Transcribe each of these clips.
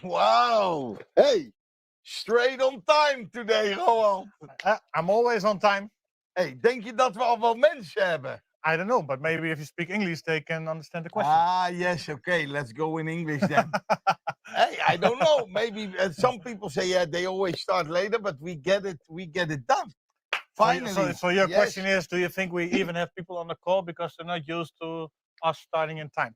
Wow. Hey, straight on time today, gewoon. I'm always on time. Hey, denk je dat we al wel mensen hebben? I don't know, but maybe if you speak English, they can understand the question. Ah, yes, okay, let's go in English then. Hey, I don't know. Maybe some people say, yeah, they always start later, but we get it done. Finally. So your question is, do you think we even have people on the call because they're not used to us starting in time?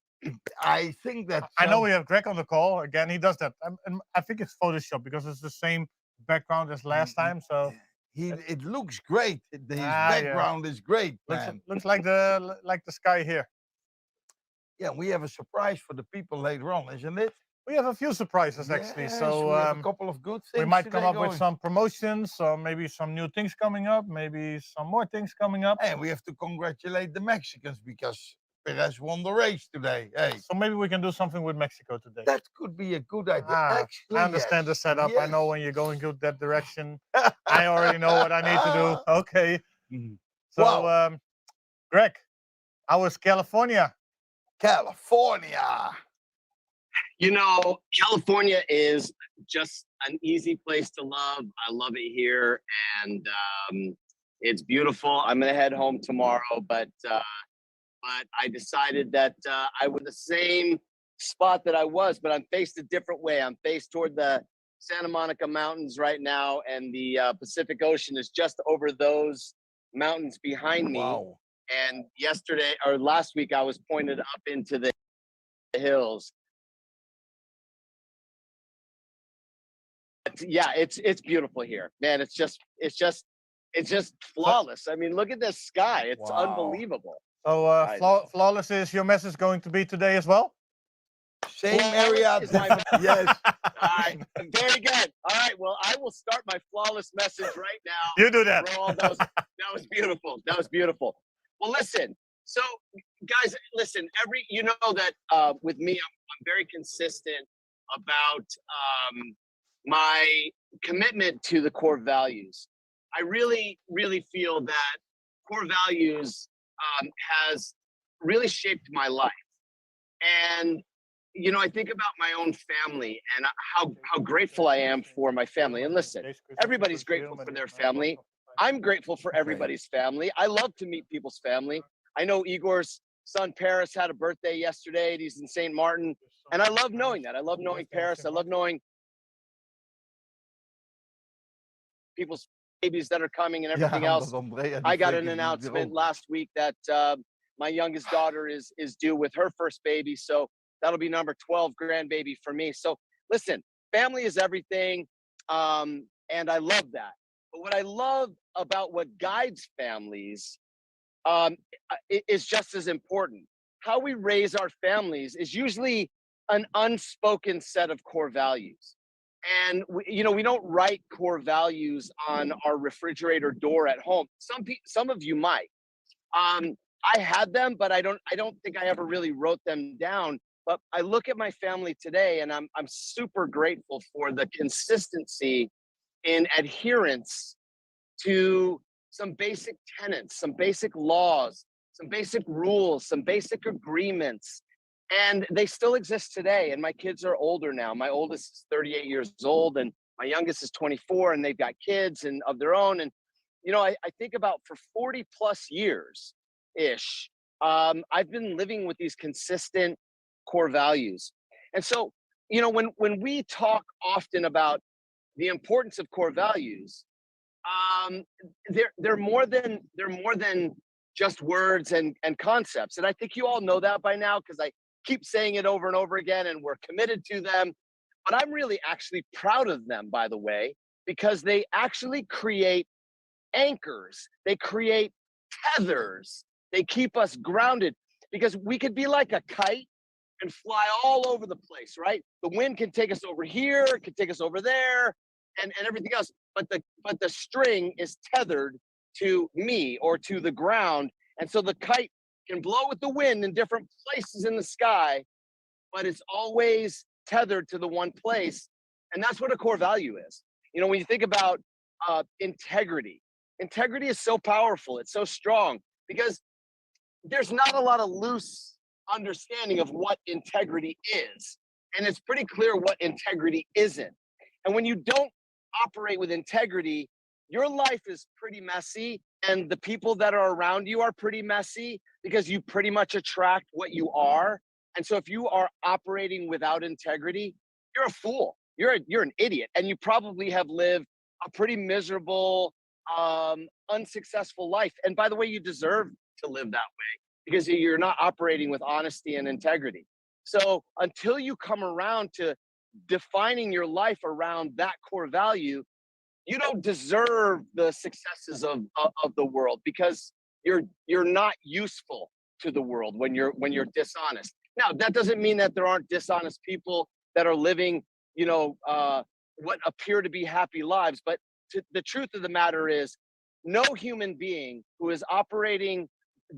I think that... I know we have Greg on the call. Again, he does that. And I think it's Photoshop because it's the same background as last time. So it looks great. His background is great, man. Looks like the sky here. Yeah, we have a surprise for the people later on, isn't it? We have a few surprises actually. So we have a couple of good things. We might come up with some promotions, or maybe some new things coming up, maybe some more things coming up. And we have to congratulate the Mexicans because Perez won the race today. Hey. So maybe we can do something with Mexico today. That could be a good idea. Actually, I understand the setup. Yes. I know when you're going to that direction. I already know what I need to do. Okay. So, wow. Greg, how was California? California. You know, California is just an easy place to love. I love it here, and it's beautiful. I'm gonna head home tomorrow, but I decided that I was the same spot that I was, but I'm faced a different way. I'm faced toward the Santa Monica Mountains right now, and the Pacific Ocean is just over those mountains behind me. Wow. And yesterday or last week, I was pointed up into the hills. Yeah, it's beautiful here, man. It's just flawless. I mean, look at this sky. It's unbelievable. So flawless is your message going to be today as well? Same area. Yes. All right. Very good. All right. Well, I will start my flawless message right now. You do that. That was beautiful. That was beautiful. Well, listen. So, guys, listen. You know that with me, I'm very consistent about my commitment to the core values. I really, really feel that core values has really shaped my life. And, you know, I think about my own family and how grateful I am for my family. And listen, everybody's grateful for their family. I'm grateful for everybody's family. I love to meet people's family. I know Igor's son Paris had a birthday yesterday. He's in St. Martin. And I love knowing that. I love knowing Paris. I love knowing people's babies that are coming and everything else. I got an announcement last week that my youngest daughter is due with her first baby. So that'll be number 12 grandbaby for me. So listen, family is everything. And I love that. But what I love about what guides families is just as important. How we raise our families is usually an unspoken set of core values. And you know, we don't write core values on our refrigerator door at home. Some of you might. I had them, but I don't think I ever really wrote them down. But I look at my family today, and I'm super grateful for the consistency in adherence to some basic tenets, some basic laws, some basic rules, some basic agreements. And they still exist today. And my kids are older now. My oldest is 38 years old, and my youngest is 24, and they've got kids and of their own. And, you know, I think about for 40 plus years-ish, I've been living with these consistent core values. And so, you know, when we talk often about the importance of core values, they're more than just words and concepts. And I think you all know that by now, because I keep saying it over and over again, and we're committed to them. But I'm really actually proud of them, by the way, because they actually create anchors. They create tethers. They keep us grounded, because we could be like a kite and fly all over the place, right? The wind can take us over here, it can take us over there, and everything else. But the string is tethered to me or to the ground. And so the kite can blow with the wind in different places in the sky, but it's always tethered to the one place. And that's what a core value is. You know, when you think about integrity is so powerful. It's so strong, because there's not a lot of loose understanding of what integrity is. And it's pretty clear what integrity isn't. And when you don't operate with integrity, your life is pretty messy, and the people that are around you are pretty messy, because you pretty much attract what you are. And so if you are operating without integrity, you're a fool. You're an idiot, and you probably have lived a pretty miserable, unsuccessful life. And by the way, you deserve to live that way, because you're not operating with honesty and integrity. So until you come around to defining your life around that core value, you don't deserve the successes of the world, because you're not useful to the world when you're dishonest. Now, that doesn't mean that there aren't dishonest people that are living, you know, what appear to be happy lives. But the truth of the matter is, no human being who is operating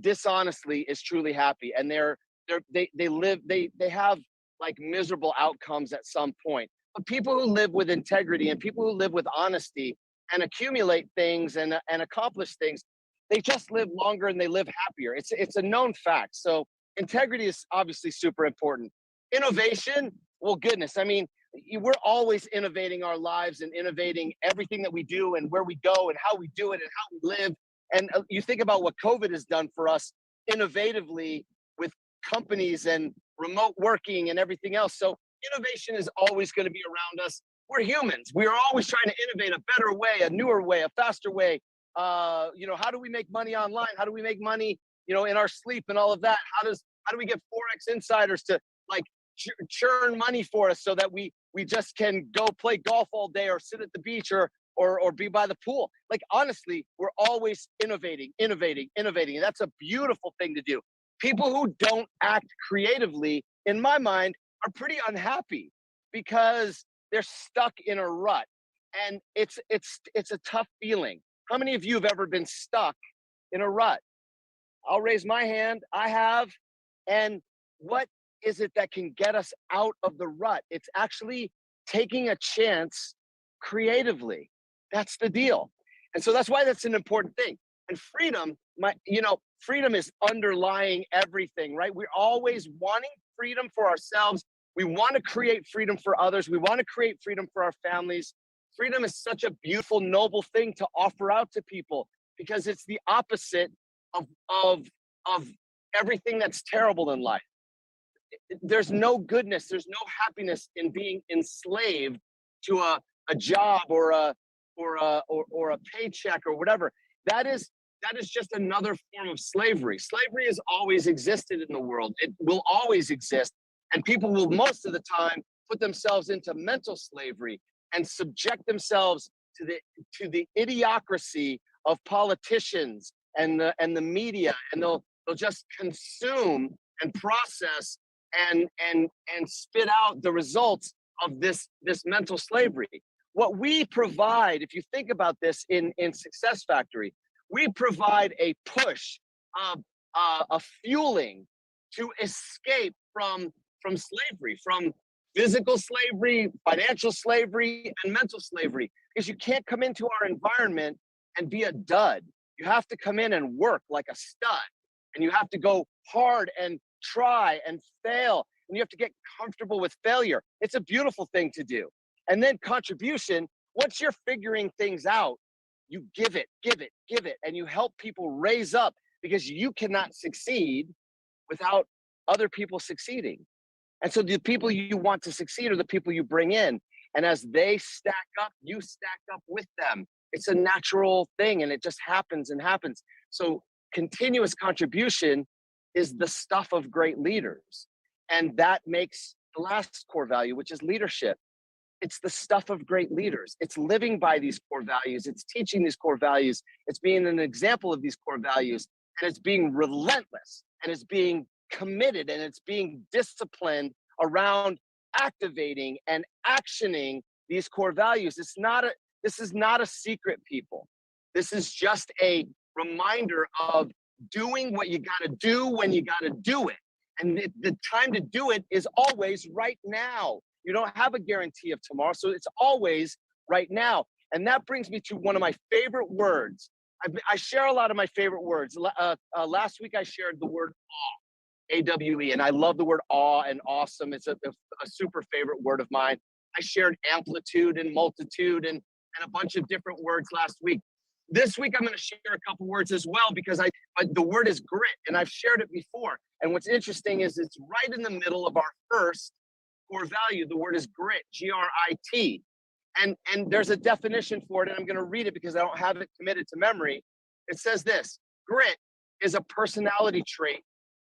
dishonestly is truly happy, and they have like miserable outcomes at some point. But people who live with integrity and people who live with honesty and accumulate things and accomplish things, they just live longer and they live happier. It's a known fact. So integrity is obviously super important. Innovation, well, goodness, I mean, we're always innovating our lives and innovating everything that we do and where we go and how we do it and how we live. And you think about what COVID has done for us innovatively with companies and remote working and everything else. So innovation is always going to be around us. We're humans. We are always trying to innovate a better way, a newer way, a faster way. You know, how do we make money online? How do we make money, you know, in our sleep and all of that? How do we get Forex insiders to like churn money for us so that we just can go play golf all day or sit at the beach or be by the pool? Like, honestly, we're always innovating. And that's a beautiful thing to do. People who don't act creatively, in my mind, are pretty unhappy because they're stuck in a rut. And it's a tough feeling. How many of you have ever been stuck in a rut? I'll raise my hand. I have. And what is it that can get us out of the rut? It's actually taking a chance creatively. That's the deal. And so that's why that's an important thing. And freedom, freedom is underlying everything, right? We're always wanting freedom for ourselves. We want to create freedom for others. We want to create freedom for our families. Freedom is such a beautiful, noble thing to offer out to people because it's the opposite of everything that's terrible in life. There's no goodness, there's no happiness in being enslaved to a job or a paycheck or whatever. That is just another form of slavery. Slavery has always existed in the world. It will always exist. And people will most of the time put themselves into mental slavery and subject themselves to the idiocracy of politicians and the media, and they'll just consume and process and spit out the results of this mental slavery. What we provide, if you think about this in Success Factory, we provide a push, a fueling to escape from slavery, from physical slavery, financial slavery, and mental slavery. Because you can't come into our environment and be a dud. You have to come in and work like a stud. And you have to go hard and try and fail. And you have to get comfortable with failure. It's a beautiful thing to do. And then contribution, once you're figuring things out, you give it, and you help people raise up, because you cannot succeed without other people succeeding. And so the people you want to succeed are the people you bring in. And as they stack up, you stack up with them. It's a natural thing, and it just happens and happens. So continuous contribution is the stuff of great leaders. And that makes the last core value, which is leadership. It's the stuff of great leaders. It's living by these core values. It's teaching these core values. It's being an example of these core values. And it's being relentless. And it's being committed. And it's being disciplined around activating and actioning these core values. This is not a secret, people. This is just a reminder of doing what you got to do when you got to do it. And the time to do it is always right now. You don't have a guarantee of tomorrow, so it's always right now. And that brings me to one of my favorite words. I share a lot of my favorite words. Last week, I shared the word awe, A-W-E, and I love the word awe and awesome. It's a super favorite word of mine. I shared amplitude and multitude and a bunch of different words last week. This week, I'm going to share a couple words as well, because the word is grit, and I've shared it before. And what's interesting is it's right in the middle of our first core value. The word is grit, G-R-I-T. And there's a definition for it, and I'm going to read it because I don't have it committed to memory. It says this: grit is a personality trait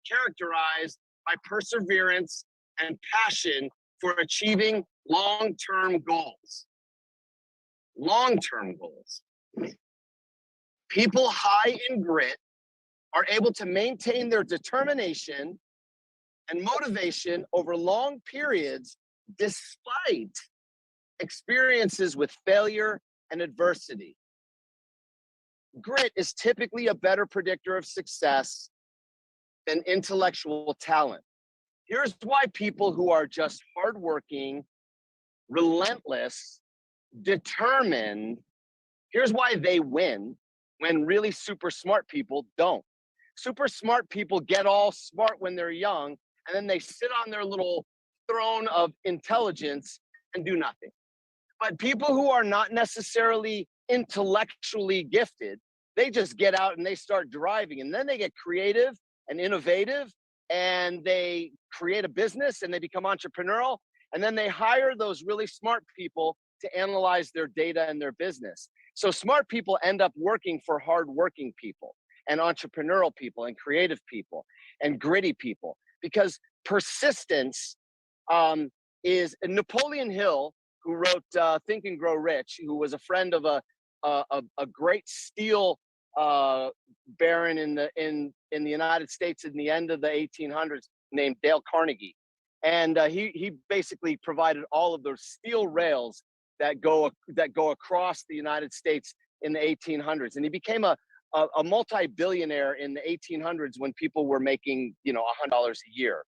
characterized by perseverance and passion for achieving long-term goals. Long-term goals. People high in grit are able to maintain their determination and motivation over long periods despite experiences with failure and adversity. Grit is typically a better predictor of success than intellectual talent. Here's why people who are just hardworking, relentless, determined, here's why they win when really super smart people don't. Super smart people get all smart when they're young, and then they sit on their little throne of intelligence and do nothing. But people who are not necessarily intellectually gifted, they just get out and they start driving, and then they get creative and innovative, and they create a business and they become entrepreneurial, and then they hire those really smart people to analyze their data and their business. So smart people end up working for hardworking people and entrepreneurial people and creative people and gritty people, because persistence is Napoleon Hill, who wrote Think and Grow Rich, who was a friend of a great steel baron in the United States in the end of the 1800s, named Dale Carnegie, and he basically provided all of those steel rails that go across the United States in the 1800s, and he became a multi-billionaire in the 1800s when people were making $100 a year,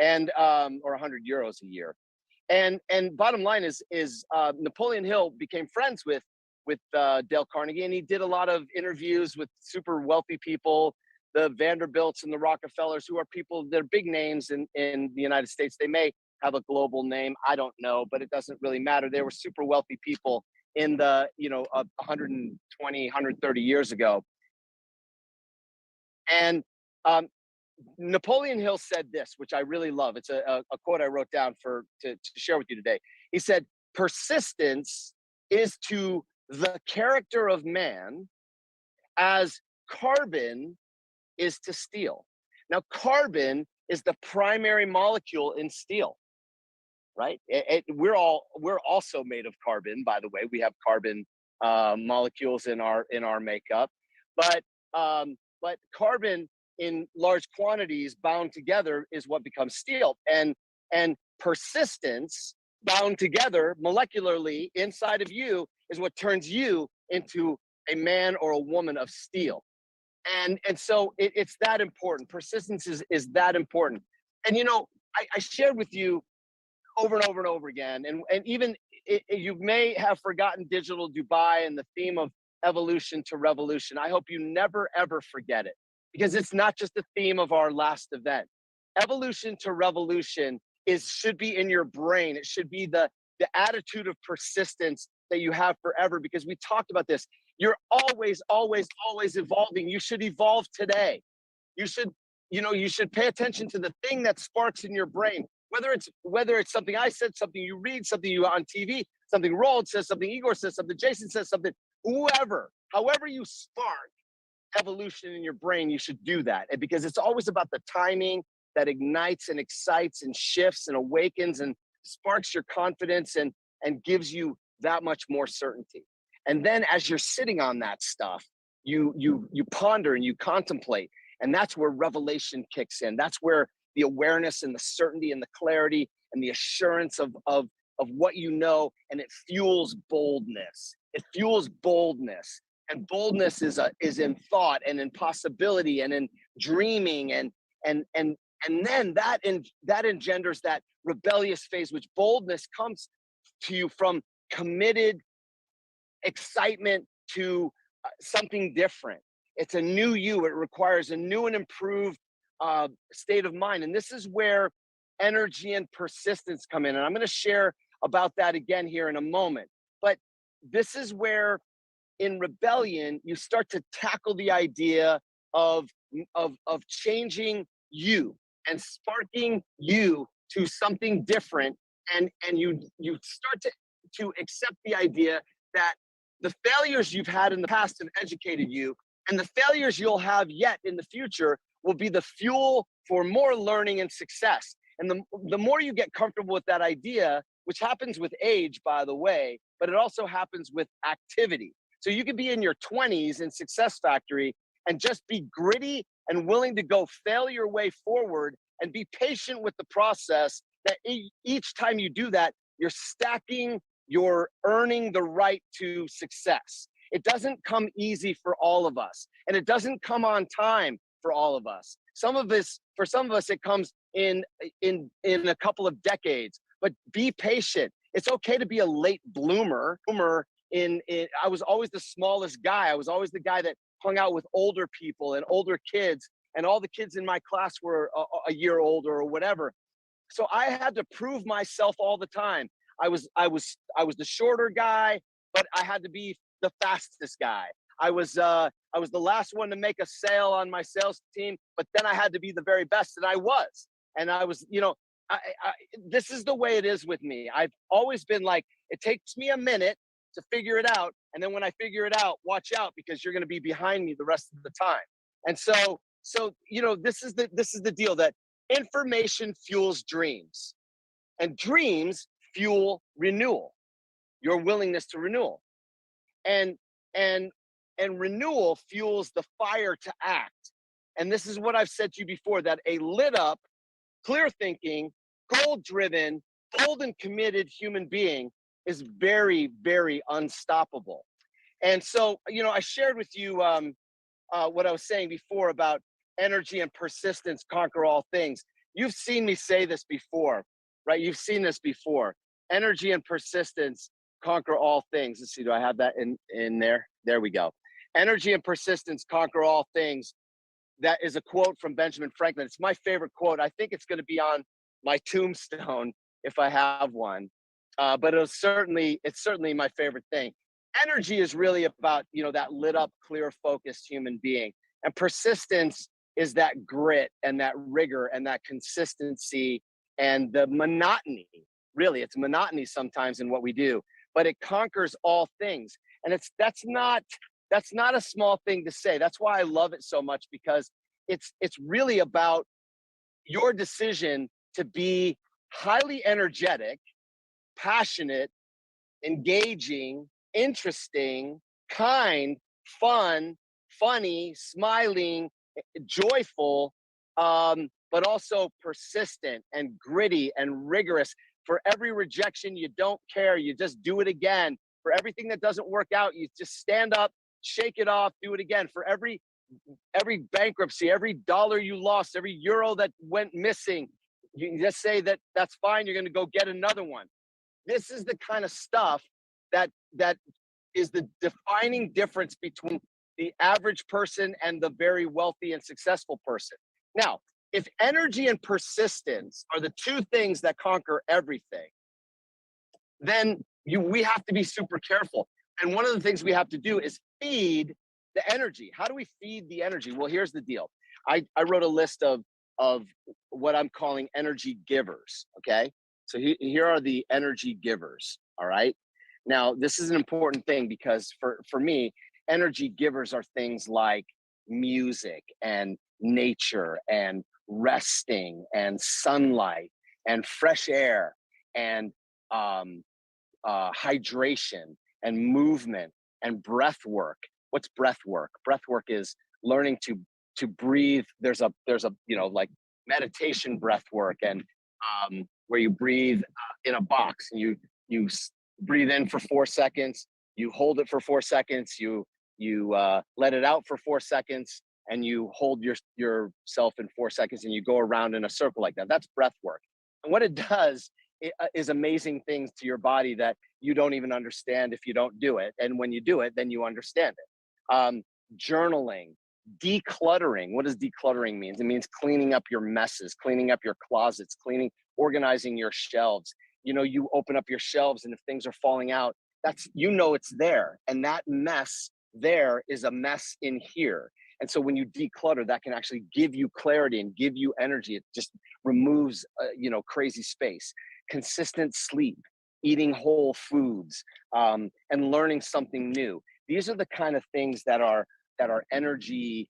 and or 100 euros a year. And bottom line is Napoleon Hill became friends with Dale Carnegie, and he did a lot of interviews with super wealthy people, the Vanderbilts and the Rockefellers, who are people, they're big names in the United States. They may have a global name, I don't know, but it doesn't really matter. They were super wealthy people in the 120, 130 years ago. And Napoleon Hill said this, which I really love. It's a quote I wrote down to share with you today. He said, persistence is to the character of man as carbon is to steel. Now, carbon is the primary molecule in steel, right? We're also made of carbon, by the way. We have carbon molecules in our makeup, but carbon in large quantities bound together is what becomes steel. And persistence bound together molecularly inside of you is what turns you into a man or a woman of steel. And so it's that important. Persistence is that important. And I shared with you over and over and over again, and even you may have forgotten Digital Dubai and the theme of evolution to revolution. I hope you never ever forget it, because it's not just the theme of our last event. Evolution to revolution should be in your brain. It should be the attitude of persistence that you have forever, because we talked about this. You're always, always, always evolving. You should evolve today. You should pay attention to the thing that sparks in your brain, whether it's something I said, something you read, something you on TV, something Roald says, something Igor says, something Jason says, something however you spark evolution in your brain, you should do that. And because it's always about the timing that ignites and excites and shifts and awakens and sparks your confidence and gives you that much more certainty. And then as you're sitting on that stuff, you ponder and you contemplate, and that's where revelation kicks in. That's where the awareness and the certainty and the clarity and the assurance of what you know, and it fuels boldness. It fuels boldness. And boldness is in thought and in possibility and in dreaming, and then that engenders that rebellious phase, which boldness comes to you from committed excitement to something different. It's a new you. It requires a new and improved state of mind. And this is where energy and persistence come in. And I'm going to share about that again here in a moment. But this is where in rebellion, you start to tackle the idea of changing you and sparking you to something different. And you start to accept the idea that the failures you've had in the past have educated you, and the failures you'll have yet in the future will be the fuel for more learning and success. And the more you get comfortable with that idea, which happens with age, by the way, but it also happens with activity. So you could be in your 20s in Success Factory and just be gritty and willing to go fail your way forward and be patient with the process, that each time you do that, you're earning the right to success. It doesn't come easy for all of us, and it doesn't come on time for all of us. For some of us, it comes in a couple of decades. But be patient. It's okay to be a late bloomer. I was always the smallest guy. I was always the guy that hung out with older people and older kids, and all the kids in my class were a year older or whatever. So I had to prove myself all the time. I was the shorter guy, but I had to be the fastest guy. I was the last one to make a sale on my sales team, but then I had to be the very best, and I was. And I was, this is the way it is with me. I've always been like, it takes me a minute to figure it out, and then when I figure it out, watch out, because you're going to be behind me the rest of the time. And so this is the deal, that information fuels dreams, and dreams fuel renewal, your willingness to renewal, and renewal fuels the fire to act. And this is what I've said to you before, that a lit up, clear thinking, goal driven, bold and committed human being is very, very unstoppable. And so, I shared with you what I was saying before about energy and persistence conquer all things. You've seen me say this before, right? You've seen this before. Energy and persistence conquer all things. Let's see, do I have that in there? There we go. Energy and persistence conquer all things. That is a quote from Benjamin Franklin. It's my favorite quote. I think it's going to be on my tombstone if I have one. But it's certainly my favorite thing. Energy is really about, you know, that lit up, clear, focused human being. And persistence is that grit and that rigor and that consistency and the monotony. Really, it's monotony sometimes in what we do, but it conquers all things. And that's not a small thing to say. That's why I love it so much, because it's really about your decision to be highly energetic, passionate, engaging, interesting, kind, fun, funny, smiling, joyful, but also persistent and gritty and rigorous. For every rejection, you don't care. You just do it again. For everything that doesn't work out, you just stand up, shake it off, do it again. For every bankruptcy, every dollar you lost, every euro that went missing, you just say that that's fine. You're going to go get another one. This is the kind of stuff that is the defining difference between the average person and the very wealthy and successful person. Now, if energy and persistence are the two things that conquer everything, then we have to be super careful. And one of the things we have to do is feed the energy. How do we feed the energy? Well, here's the deal. I wrote a list of what I'm calling energy givers, okay? So here are the energy givers, all right? Now, this is an important thing because for me, energy givers are things like music and nature and resting and sunlight and fresh air and hydration and movement and breath work. What's breath work? Breath work is learning to breathe. There's a you know, like meditation breath work, and where you breathe in a box and you breathe in for 4 seconds, you hold it for 4 seconds, you let it out for 4 seconds, and you hold yourself in 4 seconds, and you go around in a circle like that. That's breath work. And what it does is amazing things to your body that you don't even understand if you don't do it. And when you do it, then you understand it. Journaling, decluttering. What does decluttering mean? It means cleaning up your messes, cleaning up your closets, organizing your shelves. You know, you open up your shelves, and if things are falling out, you know it's there. And that mess there is a mess in here. And so when you declutter, that can actually give you clarity and give you energy. It just removes, you know, crazy space. Consistent sleep, eating whole foods, and learning something new. These are the kind of things that are energy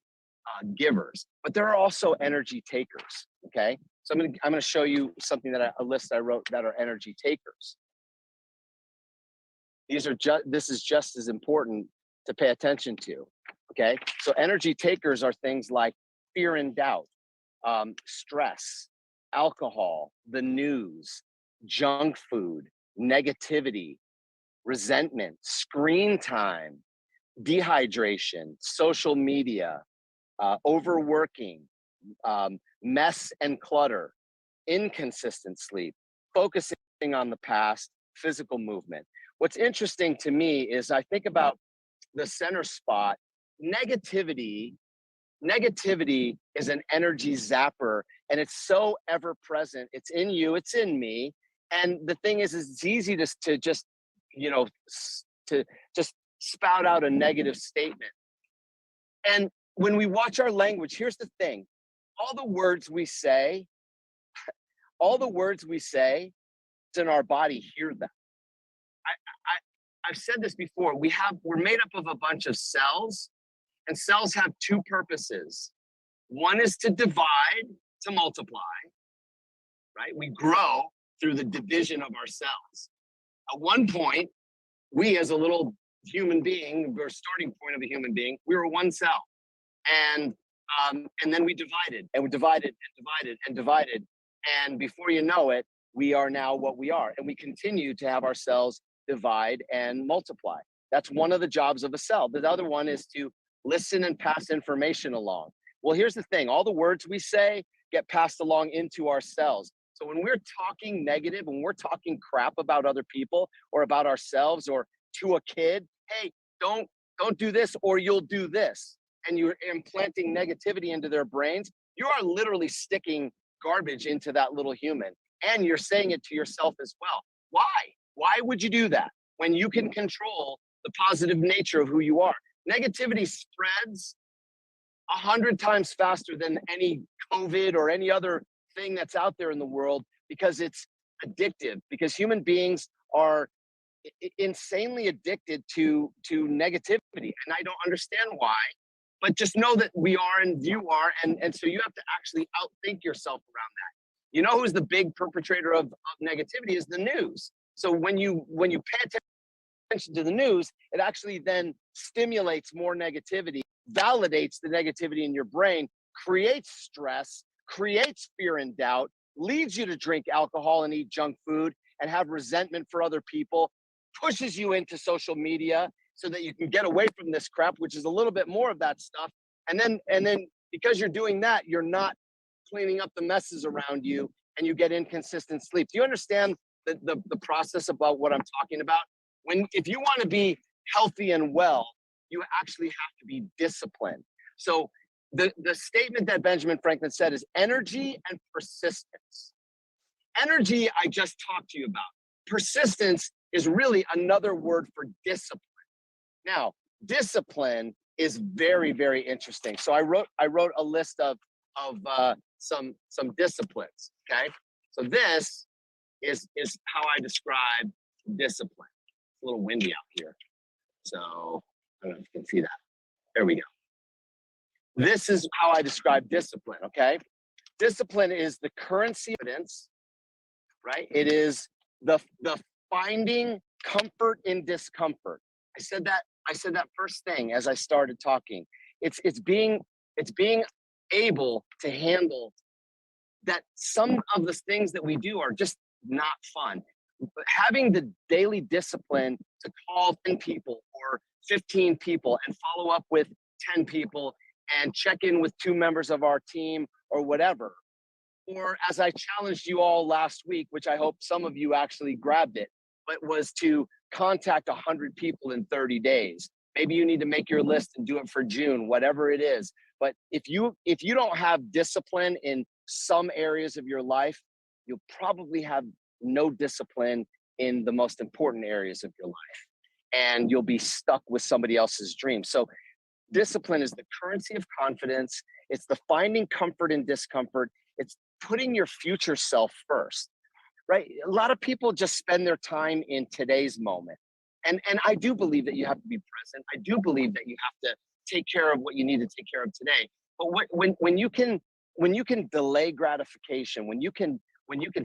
givers, but there are also energy takers. Okay, so I'm gonna show you something a list I wrote that are energy takers. This is just as important to pay attention to. Okay, so energy takers are things like fear and doubt, stress, alcohol, the news, junk food, negativity, resentment, screen time, dehydration, social media, overworking, mess and clutter, inconsistent sleep, focusing on the past, physical movement. What's interesting to me is I think about the center spot. Negativity is an energy zapper, and it's so ever present. It's in you, it's in me. And the thing is it's easy to just, you know, to just spout out a negative statement. And when we watch our language, here's the thing. All the words we say, it's in our body, hear them. I've said this before. We're made up of a bunch of cells, and cells have two purposes. One is to divide, to multiply, right? We grow through the division of our cells. At one point, we as a little human being, or starting point of a human being, we were one cell. And then we divided, and we divided and divided and divided. And before you know it, we are now what we are. And we continue to have our cells divide and multiply. That's one of the jobs of a cell. The other one is to listen and pass information along. Well, here's the thing. All the words we say get passed along into our cells. So when we're talking negative, when we're talking crap about other people or about ourselves or to a kid, hey, don't do this or you'll do this, and you're implanting negativity into their brains, you are literally sticking garbage into that little human. And you're saying it to yourself as well. Why? Why would you do that when you can control the positive nature of who you are? Negativity spreads 100 times faster than any COVID or any other thing that's out there in the world, because it's addictive, because human beings are insanely addicted to negativity. And I don't understand why, but just know that we are and you are. And so you have to actually outthink yourself around that. You know who's the big perpetrator of negativity is the news. So when you pay attention to the news, it actually then stimulates more negativity, validates the negativity in your brain, creates stress, creates fear and doubt, leads you to drink alcohol and eat junk food and have resentment for other people, pushes you into social media so that you can get away from this crap, which is a little bit more of that stuff. And then because you're doing that, you're not cleaning up the messes around you, and you get inconsistent sleep. Do you understand the process about what I'm talking about? If you want to be healthy and well, you actually have to be disciplined. So the statement that Benjamin Franklin said is energy and persistence. Energy, I just talked to you about. Persistence is really another word for discipline. Now, discipline is very, very interesting. So I wrote a list of some disciplines. Okay, so this is how I describe discipline. It's a little windy out here, so I don't know if you can see that. There we go. This is how I describe discipline. Okay, discipline is the currency of evidence, right? It is the finding comfort in discomfort. I said that first thing as I started talking. It's being able to handle that some of the things that we do are just not fun. But having the daily discipline to call 10 people or 15 people and follow up with 10 people and check in with 2 members of our team or whatever. Or as I challenged you all last week, which I hope some of you actually grabbed it, but was to contact 100 people in 30 days. Maybe you need to make your list and do it for June, whatever it is. But if you don't have discipline in some areas of your life, you'll probably have no discipline in the most important areas of your life. And you'll be stuck with somebody else's dream. So discipline is the currency of confidence. It's the finding comfort in discomfort. It's putting your future self first, right? A lot of people just spend their time in today's moment. And I do believe that you have to be present. I do believe that you have to take care of what you need to take care of today. But when you can delay gratification, when you can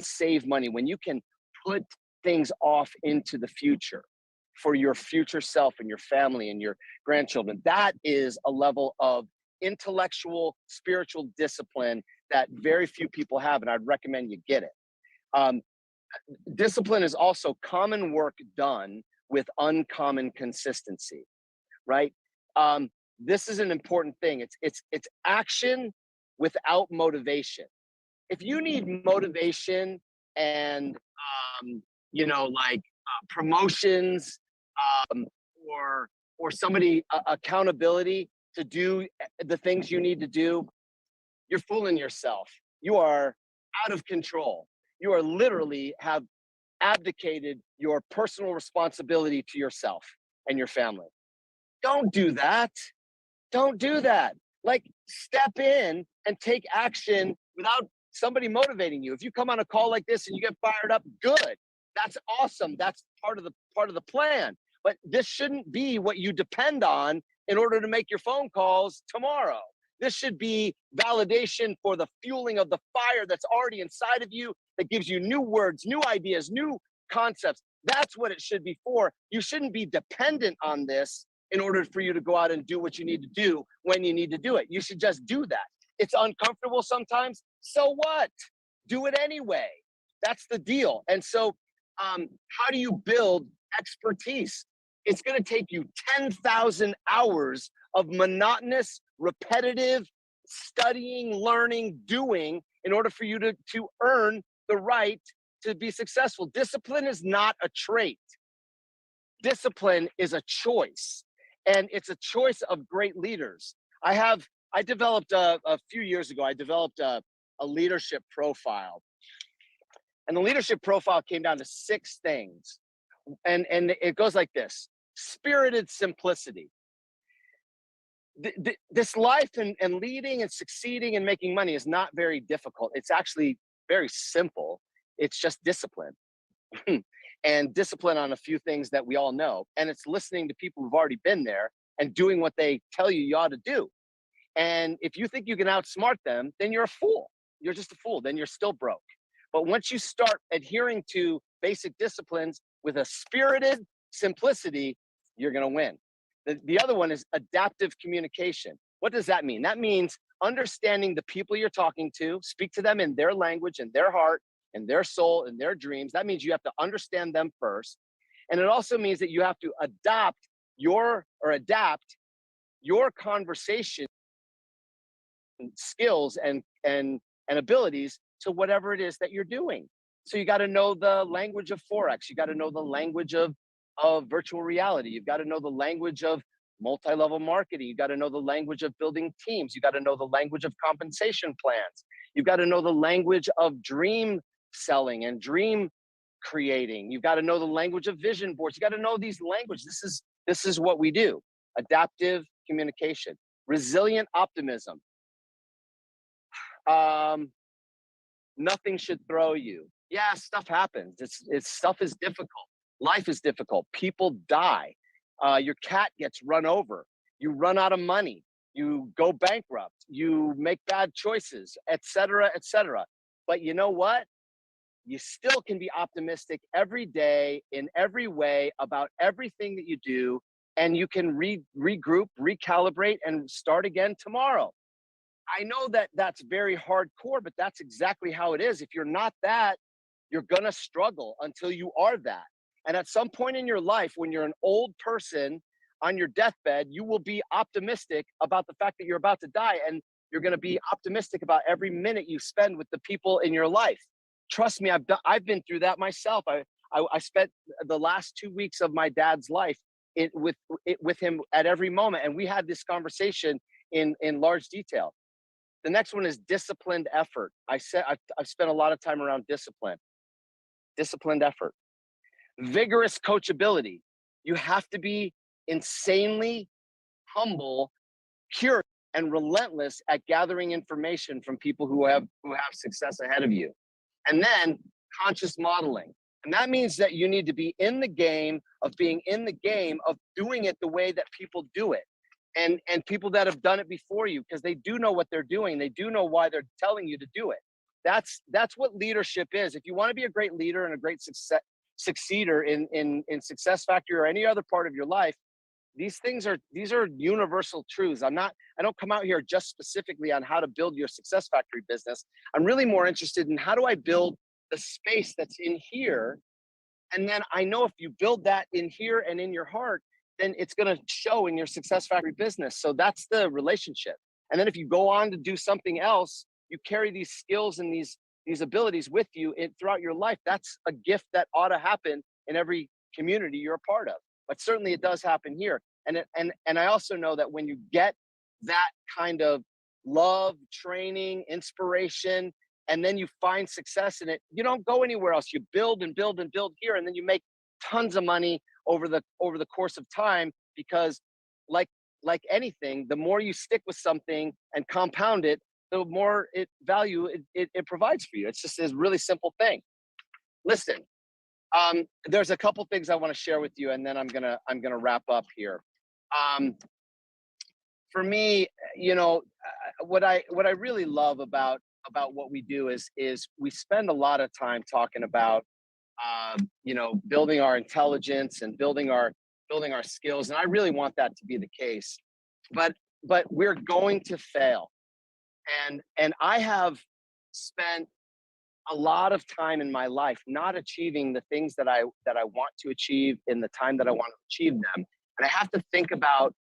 save money, when you can put things off into the future for your future self and your family and your grandchildren, that is a level of intellectual, spiritual discipline that very few people have, and I'd recommend you get it. Discipline is also common work done with uncommon consistency, right? This is an important thing. It's action without motivation. If you need motivation and promotions or somebody accountability to do the things you need to do, you're fooling yourself. You are out of control. You are literally have abdicated your personal responsibility to yourself and your family. Don't do that. Don't do that. Like, step in and take action without somebody motivating you. If you come on a call like this and you get fired up, good. That's awesome. That's part of the plan. But this shouldn't be what you depend on in order to make your phone calls tomorrow. This should be validation for the fueling of the fire that's already inside of you, that gives you new words, new ideas, new concepts. That's what it should be for. You shouldn't be dependent on this in order for you to go out and do what you need to do when you need to do it. You should just do that. It's uncomfortable sometimes. So what? Do it anyway. That's the deal. And so how do you build expertise? It's going to take you 10,000 hours of monotonous, repetitive studying, learning, doing in order for you to earn the right to be successful. Discipline is not a trait. Discipline is a choice, and it's a choice of great leaders. I developed a few years ago, I developed a leadership profile. And the leadership profile came down to 6 things. And it goes like this: spirited simplicity. This life and leading and succeeding and making money is not very difficult. It's actually very simple. It's just discipline. And discipline on a few things that we all know. And it's listening to people who've already been there and doing what they tell you ought to do. And if you think you can outsmart them, then you're a fool. You're just a fool. Then you're still broke. But once you start adhering to basic disciplines with a spirited simplicity, you're going to win. The other one is adaptive communication. What does that mean? That means understanding the people you're talking to, speak to them in their language and their heart and their soul and their dreams. That means you have to understand them first. And it also means that you have to adapt your conversation skills and abilities to whatever it is that you're doing. So you got to know the language of Forex. You got to know the language of virtual reality. You've got to know the language of multi-level marketing. You got to know the language of building teams. You got to know the language of compensation plans. You've got to know the language of dream selling and dream creating. You've got to know the language of vision boards. You got to know these languages. This is what we do. Adaptive communication, resilient optimism. Nothing should throw you. Yeah, stuff happens. Stuff is difficult. Life is difficult. People die. Your cat gets run over. You run out of money. You go bankrupt. You make bad choices, etc., etc. But you know what? You still can be optimistic every day in every way about everything that you do, and you can regroup, recalibrate, and start again tomorrow. I know that that's very hardcore, but that's exactly how it is. If you're not that, you're gonna struggle until you are that. And at some point in your life, when you're an old person on your deathbed, you will be optimistic about the fact that you're about to die, and you're gonna be optimistic about every minute you spend with the people in your life. Trust me, I've been through that myself. I spent the last 2 weeks of my dad's life with him at every moment, and we had this conversation in large detail. The next one is disciplined effort. I've spent a lot of time around discipline. Disciplined effort. Vigorous coachability. You have to be insanely humble, curious, and relentless at gathering information from people who have success ahead of you. And then conscious modeling. And that means that you need to be in the game of being in the game of doing it the way that people do it. And people that have done it before you, because they do know what they're doing. They do know why they're telling you to do it. That's what leadership is. If you want to be a great leader and a great succeeder in Success Factory or any other part of your life, these are universal truths. I don't come out here just specifically on how to build your Success Factory business. I'm really more interested in how do I build the space that's in here. And then I know if you build that in here and in your heart, then it's going to show in your Success Factory business. So that's the relationship. And then if you go on to do something else, you carry these skills and these abilities with you throughout your life. That's a gift that ought to happen in every community you're a part of. But certainly it does happen here. And I also know that when you get that kind of love, training, inspiration, and then you find success in it, you don't go anywhere else. You build and build and build here, and then you make tons of money over the course of time, because like anything, the more you stick with something and compound it, the more value it provides for you. It's just a really simple thing. Listen, there's a couple things I want to share with you, and then I'm gonna wrap up here. For me, what I really love about what we do is we spend a lot of time talking about building our intelligence and building our skills, and I really want that to be the case. But we're going to fail, and I have spent a lot of time in my life not achieving the things that I want to achieve in the time that I want to achieve them, and I have to think about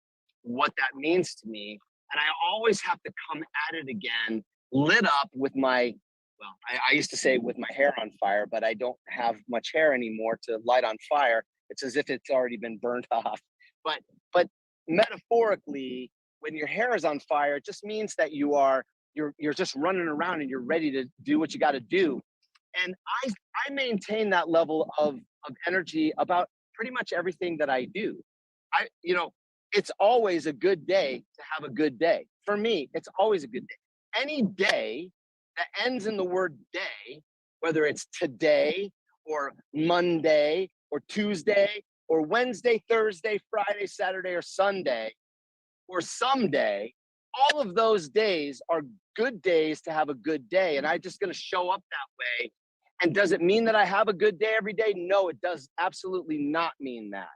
what that means to me, and I always have to come at it again, lit up with my well, I used to say with my hair on fire, but I don't have much hair anymore to light on fire. It's as if it's already been burned off. But metaphorically, when your hair is on fire, it just means that you're just running around and you're ready to do what you got to do. And I maintain that level of energy about pretty much everything that I do. It's always a good day to have a good day. For me, it's always a good day. Any day that ends in the word day, whether it's today or Monday or Tuesday or Wednesday, Thursday, Friday, Saturday, or Sunday, or someday, all of those days are good days to have a good day. And I'm just going to show up that way. And does it mean that I have a good day every day? No, it does absolutely not mean that.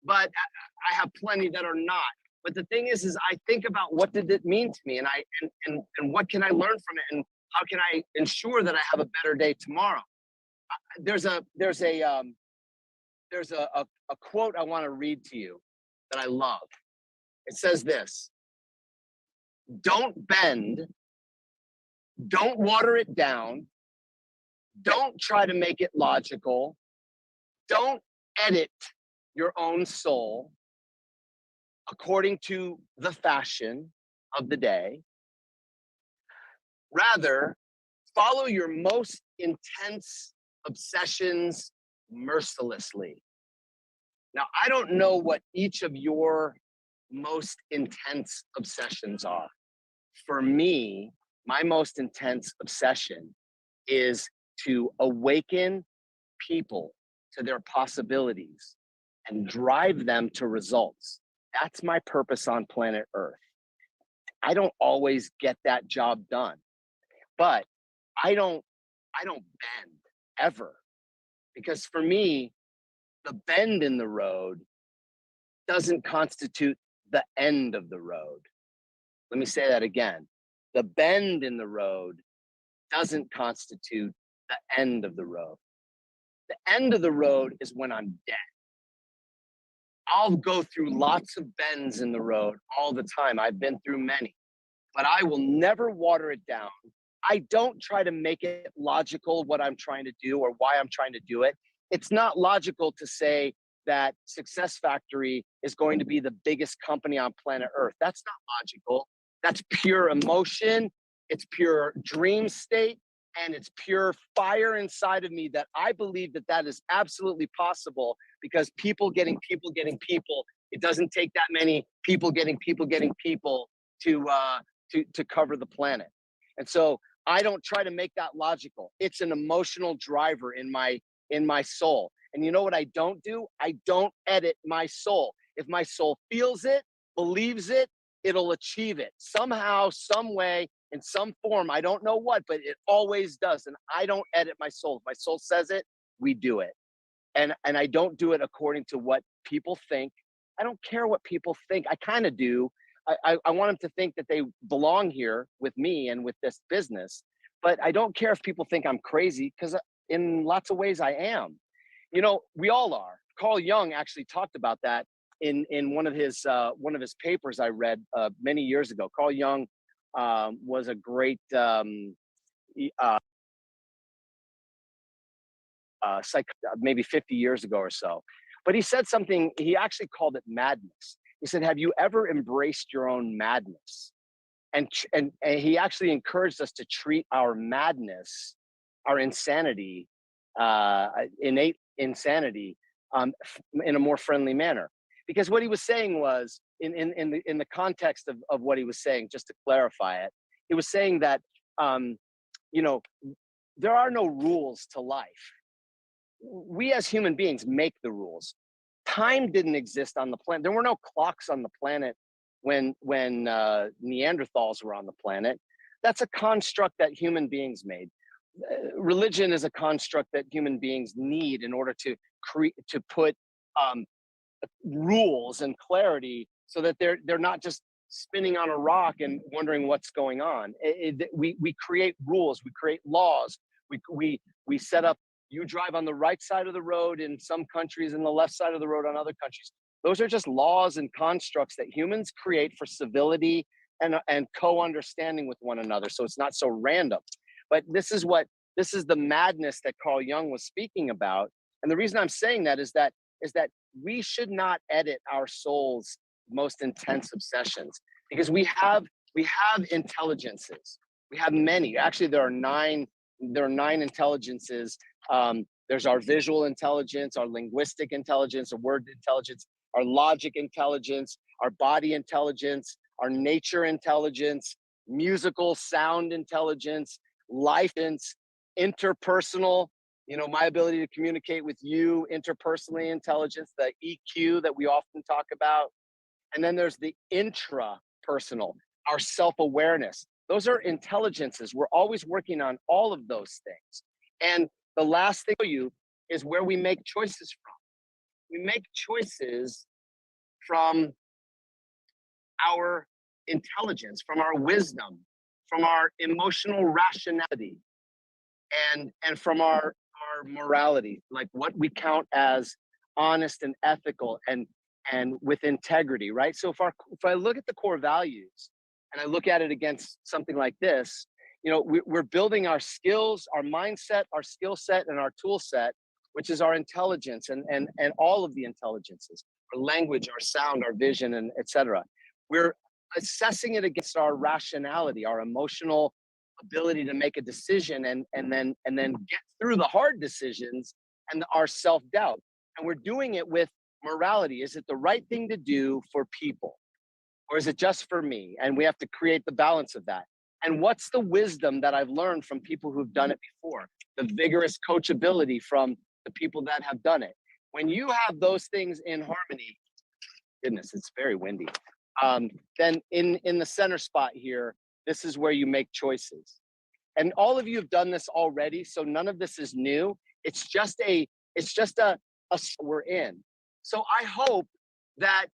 But I have plenty that are not. But the thing is I think about what did it mean to me, and what can I learn from it, and how can I ensure that I have a better day tomorrow? There's a quote I want to read to you that I love. It says this: "Don't bend, don't water it down, don't try to make it logical, don't edit your own soul according to the fashion of the day. Rather, follow your most intense obsessions mercilessly." Now, I don't know what each of your most intense obsessions are. For me, my most intense obsession is to awaken people to their possibilities and drive them to results. That's my purpose on planet Earth. I don't always get that job done, but I don't bend ever, because for me, the bend in the road doesn't constitute the end of the road. Let me say that again. The bend in the road doesn't constitute the end of the road. The end of the road is when I'm dead. I'll go through lots of bends in the road all the time. I've been through many, but I will never water it down. I don't try to make it logical what I'm trying to do or why I'm trying to do it. It's not logical to say that Success Factory is going to be the biggest company on planet Earth. That's not logical. That's pure emotion. It's pure dream state. And it's pure fire inside of me that I believe that is absolutely possible, because people getting people, it doesn't take that many people getting people to cover the planet. And so I don't try to make that logical. It's an emotional driver in my soul. And you know what I don't do? I don't edit my soul. If my soul feels it, believes it, it'll achieve it somehow, some way, in some form. I don't know what, but it always does. And I don't edit my soul. If my soul says it, we do it. And I don't do it according to what people think. I don't care what people think. I kind of do. I want them to think that they belong here with me and with this business. But I don't care if people think I'm crazy, because in lots of ways I am. You know, we all are. Carl Jung actually talked about that in one of his papers I read many years ago. Carl Jung was a great maybe 50 years ago or so. But he said something, he actually called it madness. He said, have you ever embraced your own madness? And he actually encouraged us to treat our madness, our insanity, innate insanity, in a more friendly manner. Because what he was saying was, in the context of what he was saying, just to clarify it, he was saying that, there are no rules to life. We as human beings make the rules. Time didn't exist on the planet. There were no clocks on the planet when Neanderthals were on the planet. That's a construct that human beings made. Religion is a construct that human beings need in order to put rules and clarity, so that they're not just spinning on a rock and wondering what's going on. We create rules, we create laws, we set up. You drive on the right side of the road in some countries and the left side of the road on other countries. Those are just laws and constructs that humans create for civility and co-understanding with one another. So it's not so random. But this is the madness that Carl Jung was speaking about. And the reason I'm saying that is that we should not edit our soul's most intense obsessions, because we have intelligences. We have many. Actually, there are nine intelligences. There's our visual intelligence, our linguistic intelligence, our word intelligence, our logic intelligence, our body intelligence, our nature intelligence, musical sound intelligence, life interpersonal, my ability to communicate with you, interpersonally intelligence, the EQ that we often talk about. And then there's the intrapersonal, our self-awareness. Those are intelligences. We're always working on all of those things. And the last thing for you is where we make choices from. We make choices from our intelligence, from our wisdom, from our emotional rationality, and from our morality, like what we count as honest and ethical and with integrity, right? So if I look at the core values and I look at it against something like this, we're building our skills, our mindset, our skill set, and our tool set, which is our intelligence and all of the intelligences, our language, our sound, our vision, and etc. We're assessing it against our rationality, our emotional ability to make a decision and then get through the hard decisions and our self-doubt. And we're doing it with morality. Is it the right thing to do for people? Or is it just for me? And we have to create the balance of that. And what's the wisdom that I've learned from people who've done it before? The vigorous coachability from the people that have done it. When you have those things in harmony, goodness, it's very windy. Then in the center spot here, this is where you make choices. And all of you have done this already, so none of this is new. It's just a we're in. So I hope that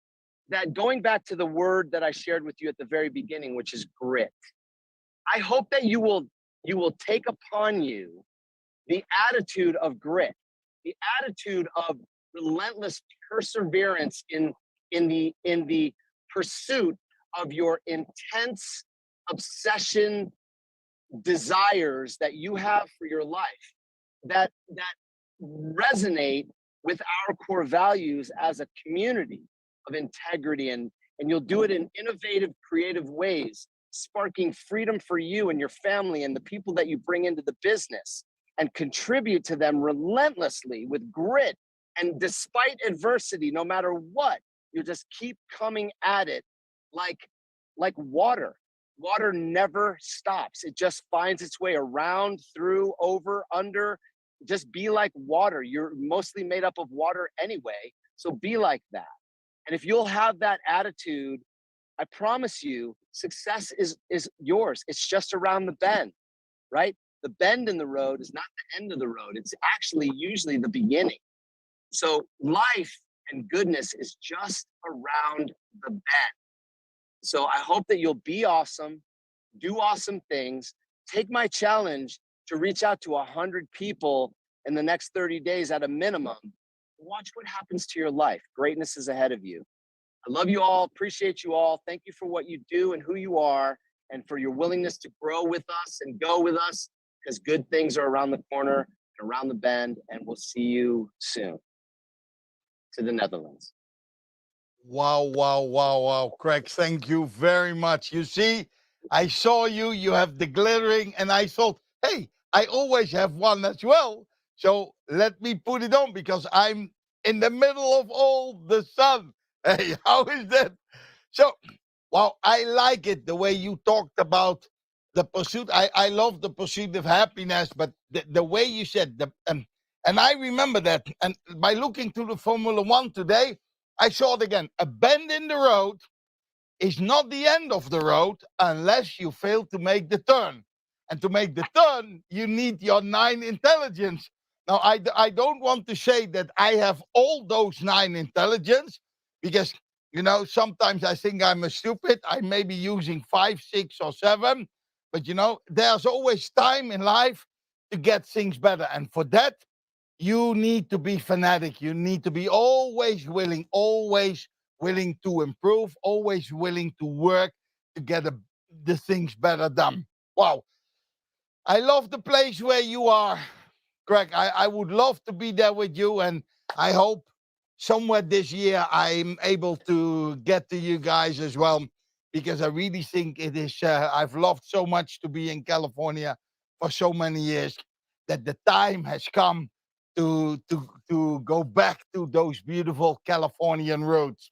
going back to the word that I shared with you at the very beginning, which is grit, I hope that you will take upon you the attitude of grit, the attitude of relentless perseverance in the pursuit of your intense obsession desires that you have for your life that resonate with our core values as a community of integrity, and you'll do it in innovative, creative ways, sparking freedom for you and your family and the people that you bring into the business, and contribute to them relentlessly with grit. And despite adversity, no matter what, you just keep coming at it like water. Water never stops. It just finds its way around, through, over, under. Just be like water. You're mostly made up of water anyway, so be like that. And if you'll have that attitude, I promise you, success is yours. It's just around the bend, right? The bend in the road is not the end of the road. It's actually usually the beginning. So life and goodness is just around the bend. So I hope that you'll be awesome, do awesome things. Take my challenge to reach out to 100 people in the next 30 days at a minimum. Watch what happens to your life. Greatness is ahead of you. I love you all, appreciate you all. Thank you for what you do and who you are, and for your willingness to grow with us and go with us, because good things are around the corner, around the bend, and we'll see you soon. To the Netherlands. Wow, Craig, thank you very much. You see, I saw you have the glittering, and I thought, hey, I always have one as well. So let me put it on, because I'm in the middle of all the sun. Hey, how is that? So, wow, I like it, the way you talked about the pursuit. I love the pursuit of happiness, but the way you said, and I remember that. And by looking to the Formula One today, I saw it again. A bend in the road is not the end of the road unless you fail to make the turn. And to make the turn, you need your 9 intelligence. Now, I don't want to say that I have all those 9 intelligence, because, sometimes I think I'm a stupid. I may be using 5, 6, or 7. But, there's always time in life to get things better. And for that, you need to be fanatic. You need to be always willing to improve, always willing to work to get the things better done. Wow. I love the place where you are, Greg. I would love to be there with you, and I hope somewhere this year I'm able to get to you guys as well, because I really think it is. I've loved so much to be in California for so many years that the time has come to go back to those beautiful Californian roads.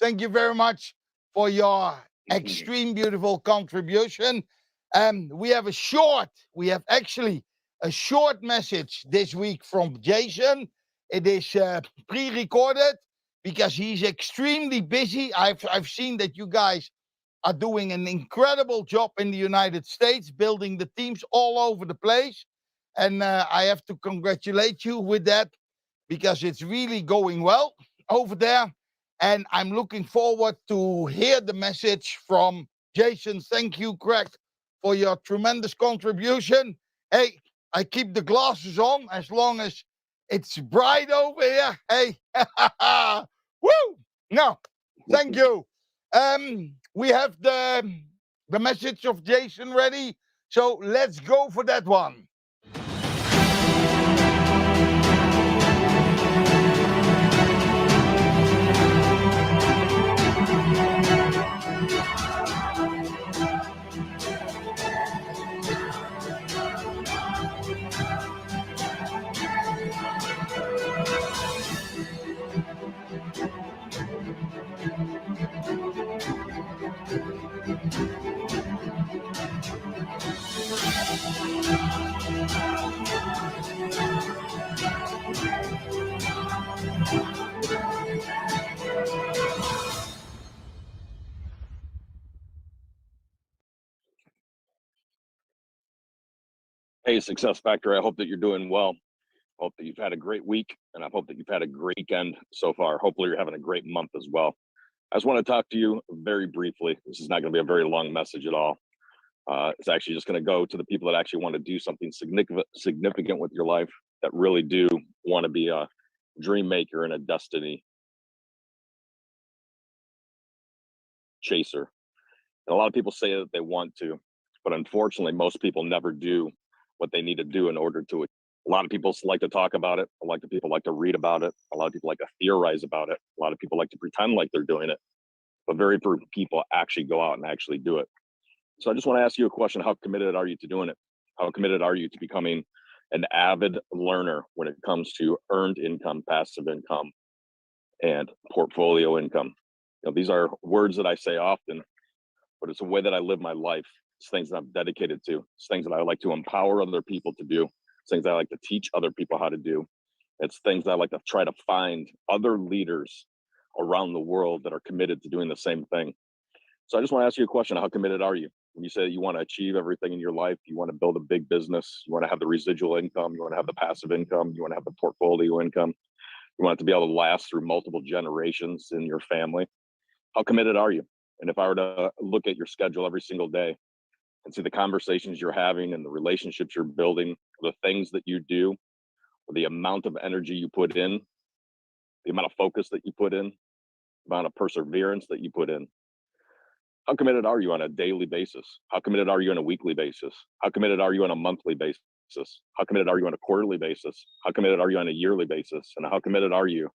Thank you very much for your extreme beautiful contribution. We have actually a short message this week from Jason. It is pre-recorded because he's extremely busy. I've seen that you guys are doing an incredible job in the United States, building the teams all over the place. And I have to congratulate you with that, because it's really going well over there. And I'm looking forward to hear the message from Jason. Thank you, Craig, for your tremendous contribution. Hey, I keep the glasses on as long as it's bright over here. Hey, woo! No, thank you. We have the message of Jason ready, so let's go for that one. Hey, Success Factory. I hope that you're doing well. Hope that you've had a great week, and I hope that you've had a great weekend so far. Hopefully, you're having a great month as well. I just want to talk to you very briefly. This is not going to be a very long message at all. It's actually just going to go to the people that actually want to do something significant with your life, that really do want to be a dream maker and a destiny chaser. And a lot of people say that they want to, but unfortunately, most people never do what they need to do in order to. A lot of people like to talk about it. A lot of people like to read about it. A lot of people like to theorize about it. A lot of people like to pretend like they're doing it, but very few people actually go out and actually do it. So I just want to ask you a question. How committed are you to doing it? How committed are you to becoming an avid learner when it comes to earned income, passive income, and portfolio income? You know, these are words that I say often, but it's a way that I live my life. It's things that I'm dedicated to. It's things that I like to empower other people to do. It's things that I like to teach other people how to do. It's things that I like to try to find other leaders around the world that are committed to doing the same thing. So I just want to ask you a question. How committed are you? When you say you want to achieve everything in your life, you want to build a big business, you want to have the residual income, you want to have the passive income, you want to have the portfolio income, you want it to be able to last through multiple generations in your family. How committed are you? And if I were to look at your schedule every single day and see the conversations you're having and the relationships you're building, the things that you do, the amount of energy you put in, the amount of focus that you put in, the amount of perseverance that you put in, how committed are you on a daily basis? How committed are you on a weekly basis? How committed are you on a monthly basis? How committed are you on a quarterly basis? How committed are you on a yearly basis? And how committed are you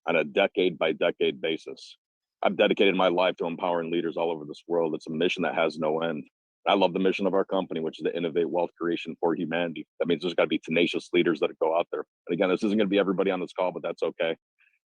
on a decade by decade basis? I've dedicated my life to empowering leaders all over this world. It's a mission that has no end. I love the mission of our company, which is to innovate wealth creation for humanity. That means there's got to be tenacious leaders that go out there. And again, this isn't going to be everybody on this call, but that's okay.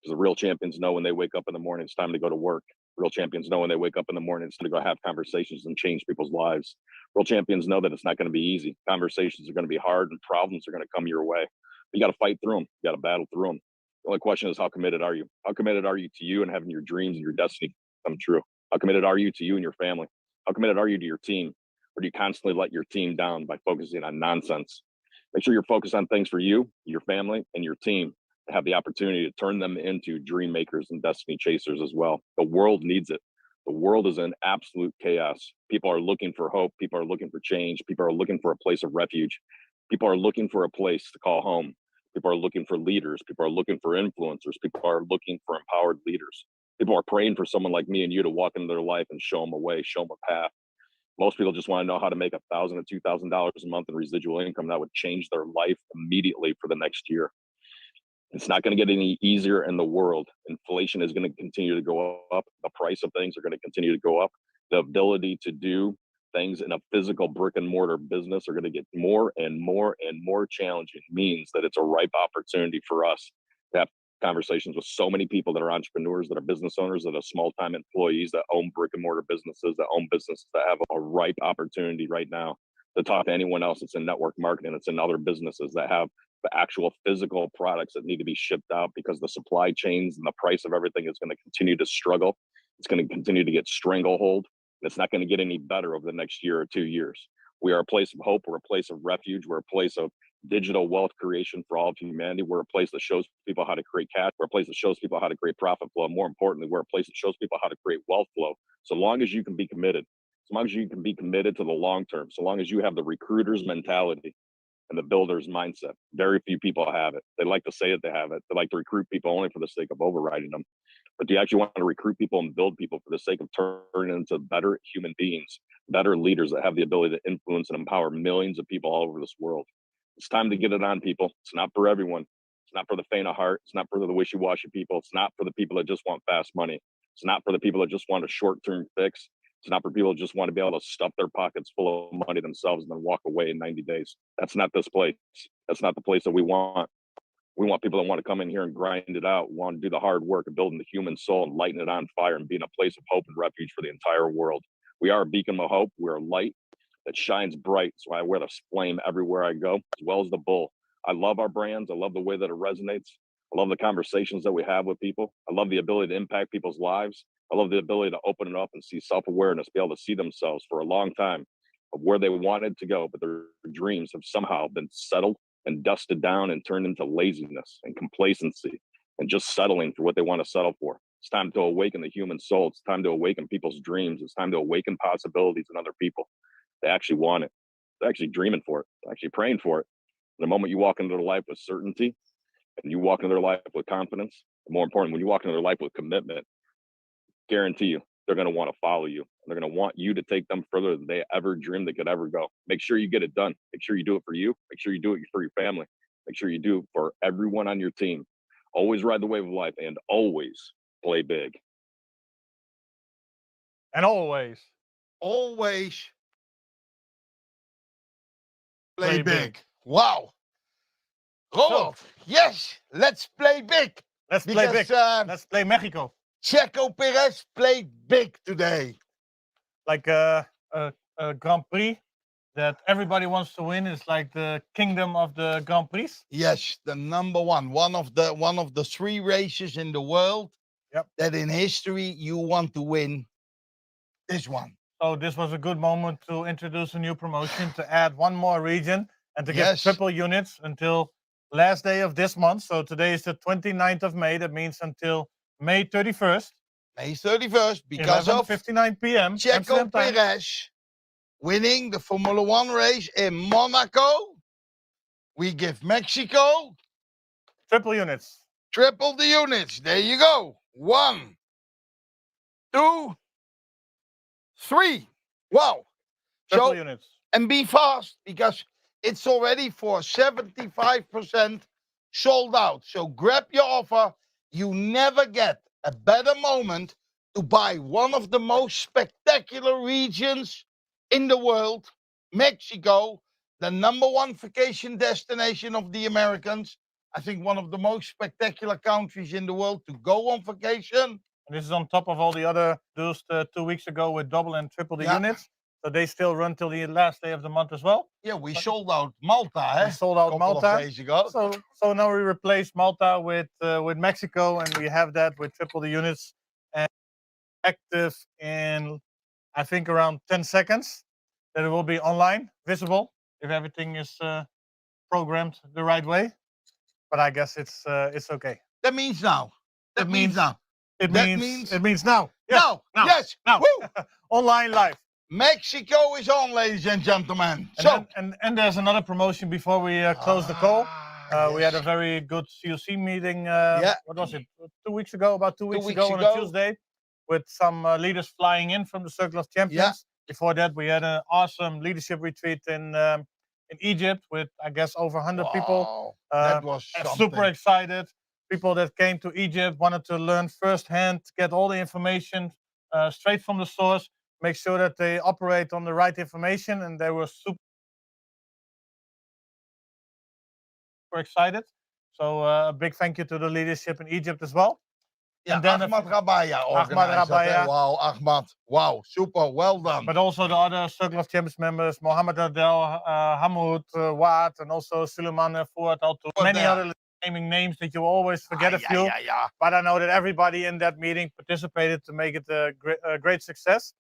Because the real champions know when they wake up in the morning, it's time to go to work. Real champions know when they wake up in the morning, it's time to go have conversations and change people's lives. Real champions know that it's not going to be easy. Conversations are going to be hard and problems are going to come your way. But you got to fight through them. You got to battle through them. The only question is, how committed are you? How committed are you to you and having your dreams and your destiny come true? How committed are you to you and your family? How committed are you to your team? Or do you constantly let your team down by focusing on nonsense? Make sure you're focused on things for you, your family, and your team, to have the opportunity to turn them into dream makers and destiny chasers as well. The world needs it. The world is in absolute chaos. People are looking for hope. People are looking for change. People are looking for a place of refuge. People are looking for a place to call home. People are looking for leaders. People are looking for influencers. People are looking for empowered leaders. People are praying for someone like me and you to walk into their life and show them a way, show them a path. Most people just want to know how to make $1,000 to $2,000 a month in residual income that would change their life immediately for the next year. It's not going to get any easier in the world. Inflation is going to continue to go up. The price of things are going to continue to go up. The ability to do things in a physical brick and mortar business are going to get more and more and more challenging. Means that it's a ripe opportunity for us to have conversations with so many people that are entrepreneurs, that are business owners, that are small-time employees, that own brick and mortar businesses, that own businesses, that have a ripe opportunity right now to talk to anyone else that's in network marketing, that's in other businesses that have the actual physical products that need to be shipped out, because the supply chains and the price of everything is going to continue to struggle. It's going to continue to get stranglehold. It's not going to get any better over the next year or 2 years. We are a place of hope. We're a place of refuge. We're a place of digital wealth creation for all of humanity. We're a place that shows people how to create cash. We're a place that shows people how to create profit flow. More importantly, we're a place that shows people how to create wealth flow. So long as you can be committed, so long as you can be committed to the long term, so long as you have the recruiter's mentality and the builder's mindset. Very few people have it. They like to say that they have it. They like to recruit people only for the sake of overriding them. But do you actually want to recruit people and build people for the sake of turning into better human beings, better leaders that have the ability to influence and empower millions of people all over this world? It's time to get it on, people. It's not for everyone. It's not for the faint of heart. It's not for the wishy-washy people. It's not for the people that just want fast money. It's not for the people that just want a short-term fix. It's not for people that just want to be able to stuff their pockets full of money themselves and then walk away in 90 days. That's not this place. That's not the place that we want. We want people that want to come in here and grind it out, want to do the hard work of building the human soul and lighting it on fire and being a place of hope and refuge for the entire world. We are a beacon of hope. We're a light that shines bright. So I wear the flame everywhere I go, as well as the bull. I love our brands. I love the way that it resonates. I love the conversations that we have with people. I love the ability to impact people's lives. I love the ability to open it up and see self-awareness, be able to see themselves for a long time of where they wanted to go, but their dreams have somehow been settled and dusted down and turned into laziness and complacency and just settling for what they want to settle for. It's time to awaken the human soul. It's time to awaken people's dreams. It's time to awaken possibilities in other people. They actually want it. They're actually dreaming for it. They're actually praying for it. The moment you walk into their life with certainty and you walk into their life with confidence, and more important, when you walk into their life with commitment, guarantee you, they're going to want to follow you. They're going to want you to take them further than they ever dreamed they could ever go. Make sure you get it done. Make sure you do it for you. Make sure you do it for your family. Make sure you do it for everyone on your team. Always ride the wave of life and always play big. And always play big. Wow. Robert, yes, let's play big. Let's play big. Let's play Mexico. Checo Perez played big today. Like a Grand Prix that everybody wants to win. It's like the kingdom of the Grand Prix. Yes, the number one of the 3 races in the world. Yep. That in history you want to win. This one. So this was a good moment to introduce a new promotion, to add one more region and to get triple units until last day of this month. So today is the 29th of May. That means until May 31st. May 31st, because of 11:59 p.m. Checo Perez winning the Formula 1 race in Monaco. We give Mexico triple units. Triple the units. There you go. 1, 2, 3. Wow. Triple units. And be fast, because it's already for 75% sold out. So grab your offer. You never get a better moment to buy one of the most spectacular regions in the world, Mexico, the #1 vacation destination of the Americans. I think one of the most spectacular countries in the world to go on vacation. And this is on top of all the other deals 2 weeks ago with double and triple the units. So they still run till the last day of the month as well. Yeah, we sold out Malta. Eh? We sold out Malta of days ago. So now we replace Malta with Mexico, and we have that with triple the units and active in, I think, around 10 seconds. That it will be online, visible, if everything is programmed the right way. But I guess it's okay. That means now. That means now. It means now. Yes, now. Yes. Now. Woo. Online live. Mexico is on, ladies and gentlemen. And there's another promotion before we close the call. We had a very good COC meeting. What was it? 2 weeks ago, about 2 weeks ago on a Tuesday, with some leaders flying in from the Circle of Champions. Before that, we had an awesome leadership retreat in Egypt with, I guess, over 100 people. Wow, that was Super something. excited. People that came to Egypt wanted to learn firsthand, get all the information straight from the source, make sure that they operate on the right information, and they were super excited. So a big thank you to the leadership in Egypt as well. Yeah, and then Ahmad Rabaya organized that, Rabaya. Wow, Ahmad. Wow, super, well done. But also the other Circle of Champions members, Mohammed Adel, Hamoud, Waad, and also Suleiman Fouad Altou. Many there. other naming names that you always forget a few. Yeah. But I know that everybody in that meeting participated to make it a great success.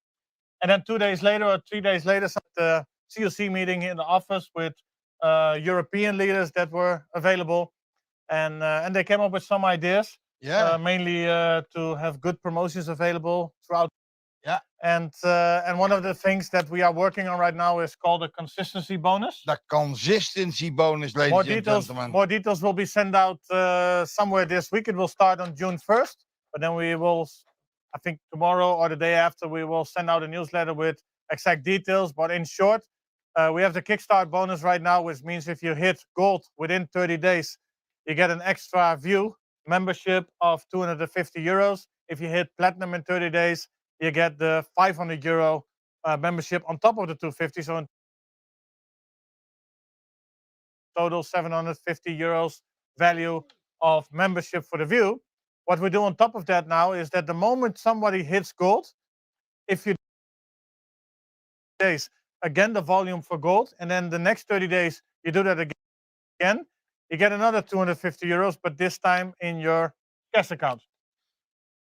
And then 2 days later or 3 days later, the COC meeting in the office with European leaders that were available. And they came up with some ideas. Yeah. Mainly to have good promotions available throughout. Yeah. And one of the things that we are working on right now is called a consistency bonus. The consistency bonus, ladies and gentlemen. More details will be sent out somewhere this week. It will start on June 1st, but then we will, I think tomorrow or the day after, we will send out a newsletter with exact details. But in short, we have the Kickstart bonus right now, which means if you hit gold within 30 days, you get an extra view membership of 250 euros. If you hit platinum in 30 days, you get the 500 euro membership on top of the 250. So in total, 750 euros value of membership for the view. What we do on top of that now is that the moment somebody hits gold, if you days again the volume for gold, and then the next 30 days you do that again, you get another 250 euros, but this time in your cash account.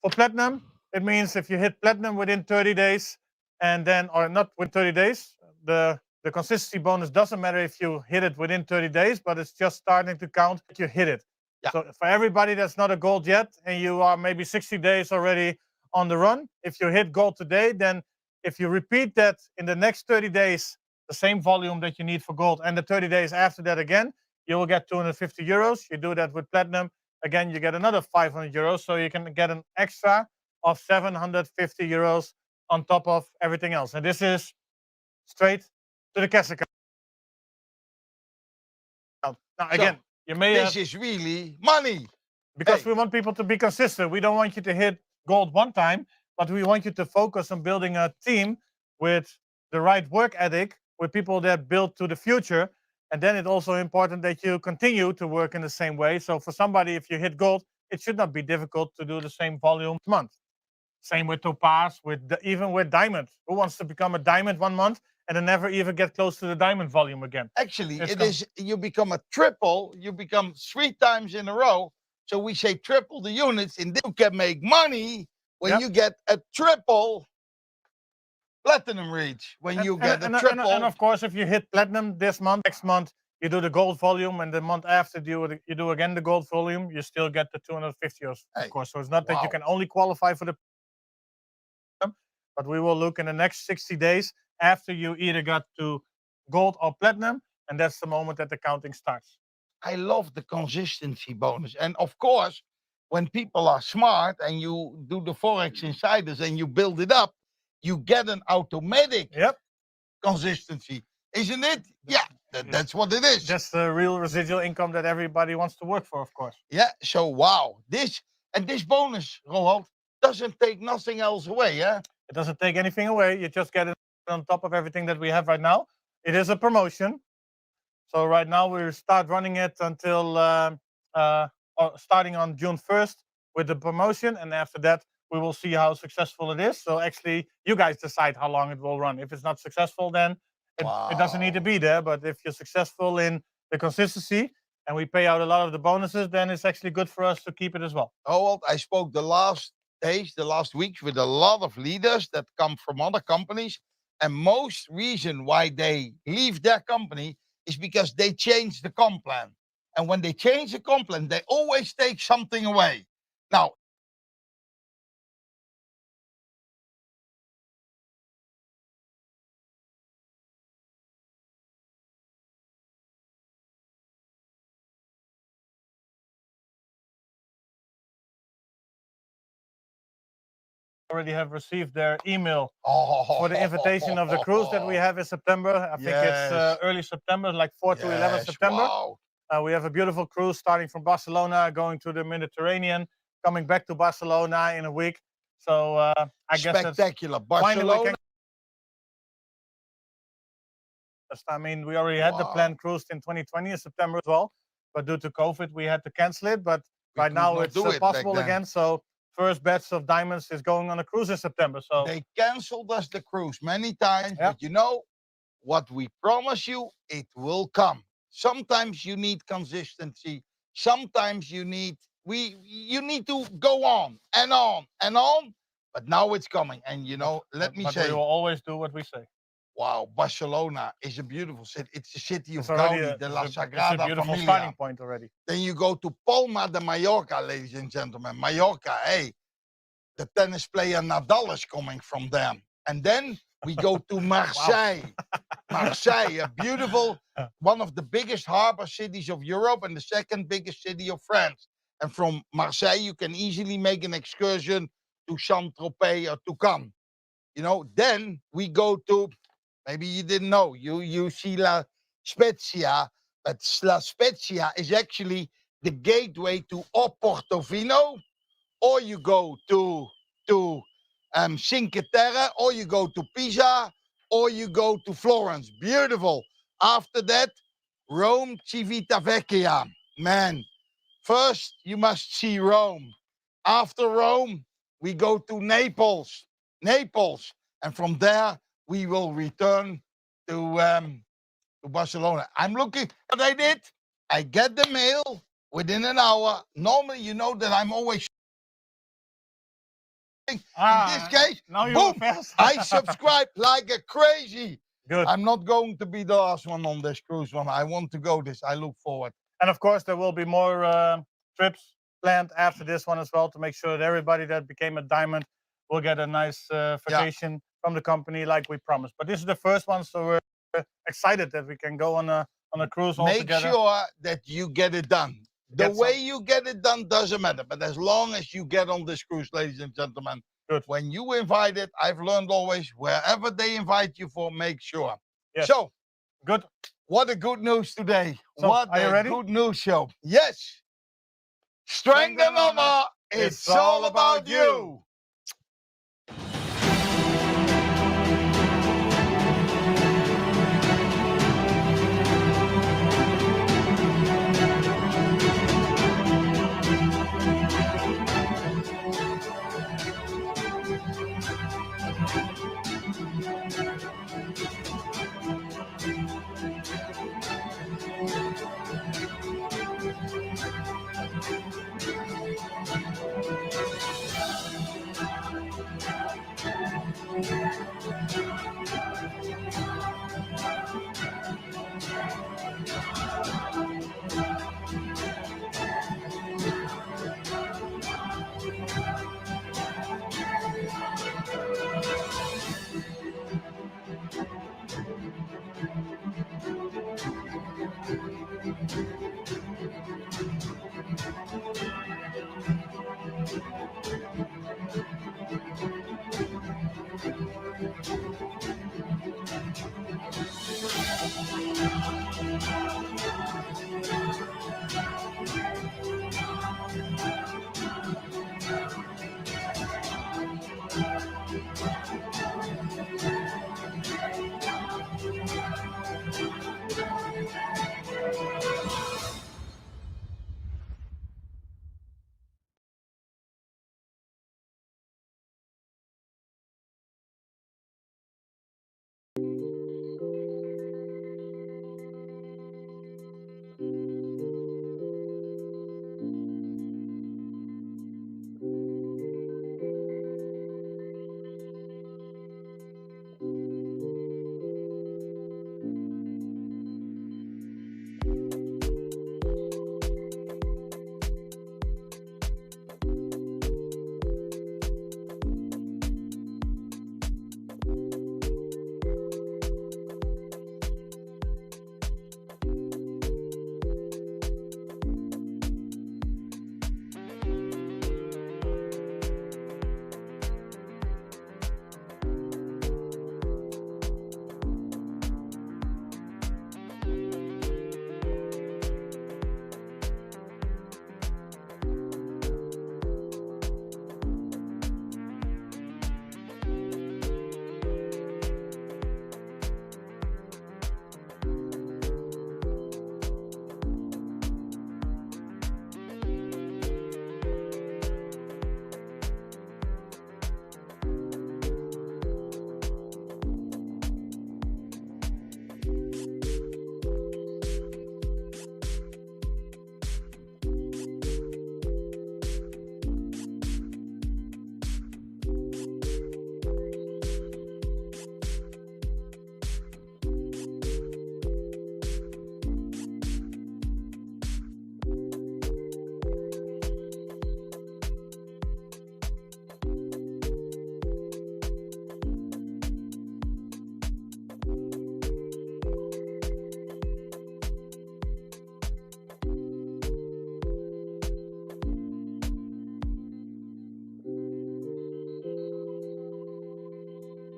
For platinum, it means if you hit platinum within 30 days, and then, or not within 30 days, the consistency bonus doesn't matter if you hit it within 30 days, but it's just starting to count if you hit it. Yeah. So for everybody that's not a gold yet, and you are maybe 60 days already on the run, if you hit gold today, then if you repeat that in the next 30 days, the same volume that you need for gold, and the 30 days after that again, you will get 250 euros. You do that with platinum, again, you get another 500 euros. So you can get an extra of 750 euros on top of everything else. And this is straight to the cash account. Now, again, So, you may this is really money. because Hey. we want people to be consistent. We don't want you to hit gold one time, but we want you to focus on building a team with the right work ethic, with people that build to the future. And then it's also important that you continue to work in the same way. So for somebody, if you hit gold, it should not be difficult to do the same volume month. Same with topaz, even with diamond. Who wants to become a diamond 1 month and then never even get close to the diamond volume again? Actually, It's you become a triple, you become 3 times in a row. So we say triple the units, and then you can make money when Yep. you get a triple platinum reach. When you get a triple. And of course, if you hit platinum this month, next month you do the gold volume, and the month after you do again the gold volume, you still get the 250 euros, Hey, of course. So it's not that you wow. can only qualify for the, but we will look in the next 60 days after you either got to gold or platinum, and that's the moment that the counting starts. I love the consistency bonus. And of course, when people are smart and you do the Forex insiders and you build it up, you get an automatic Yep. consistency, isn't it? Yeah, that's what it is. That's the real residual income that everybody wants to work for, of course. Yeah, so wow, this bonus, Roland, doesn't take nothing else away, yeah? It doesn't take anything away. You just get it on top of everything that we have right now. It is a promotion. So right now we start running it until or starting on June 1st with the promotion, and after that we will see how successful it is. So actually, you guys decide how long it will run. If it's not successful, then it doesn't need to Wow. be there. But if you're successful in the consistency and we pay out a lot of the bonuses, then it's actually good for us to keep it as well. Roland, I spoke the last days, the last weeks with a lot of leaders that come from other companies, and most reason why they leave their company is because they change the comp plan. And when they change the comp plan, they always take something away. Now, already have received their email Oh, for the invitation of the cruise that we have in September. I think it's Yes. early September, like 4 to 11 Yes, September. wow. We have a beautiful cruise starting from Barcelona, going to the Mediterranean, coming back to Barcelona in a week. So I guess that's Spectacular. finally we Barcelona. can. I mean, we already had the Wow. planned cruise in 2020 in September as well, but due to COVID, we had to cancel it. But We right could now not it's do it back possible then. again. So first batch of diamonds is going on a cruise in September. So They canceled us the cruise many times, Yeah. but you know what we promise you, it will come. Sometimes you need consistency. Sometimes you need to go on and on and on. But now it's coming. And you know, let me but say, we will always do what we say. wow, Barcelona is a beautiful city. It's the city of It's already Gaudi, de la it's a Sagrada beautiful Familia. starting point already. Then you go to Palma de Mallorca, ladies and gentlemen. Mallorca, hey, the tennis player Nadal is coming from there. And then we go to Marseille. Marseille, a beautiful, one of the biggest harbor cities of Europe and the second biggest city of France. And from Marseille, you can easily make an excursion to Saint-Tropez or to Cannes. You know, then we go to, maybe you didn't know, you see La Spezia, but La Spezia is actually the gateway to or Portofino, or you go to Cinque Terre, or you go to Pisa, or you go to Florence. Beautiful. After that, Rome, Civitavecchia. Man, first you must see Rome. After Rome, we go to Naples. Naples. And from there, we will return to Barcelona. I'm looking what I did. I get the mail within an hour. Normally, you know that I'm always in this case, now you boom, were fast. I subscribe like a crazy. Good. I'm not going to be the last one on this cruise one. I want to go this. I look forward. And of course, there will be more trips planned after this one as well to make sure that everybody that became a diamond will get a nice vacation from the company like we promised. But this is the first one, so we're excited that we can go on a cruise all Make together. sure that you get it done. The Get way some. you get it done doesn't matter. But as long as you get on this cruise, ladies and gentlemen, Good. when you invite it, I've learned always, wherever they invite you for, make sure. Yes. So, Good. what a good news today. So, what are you a ready? good news show. Yes. Strength and honor. It's all about you.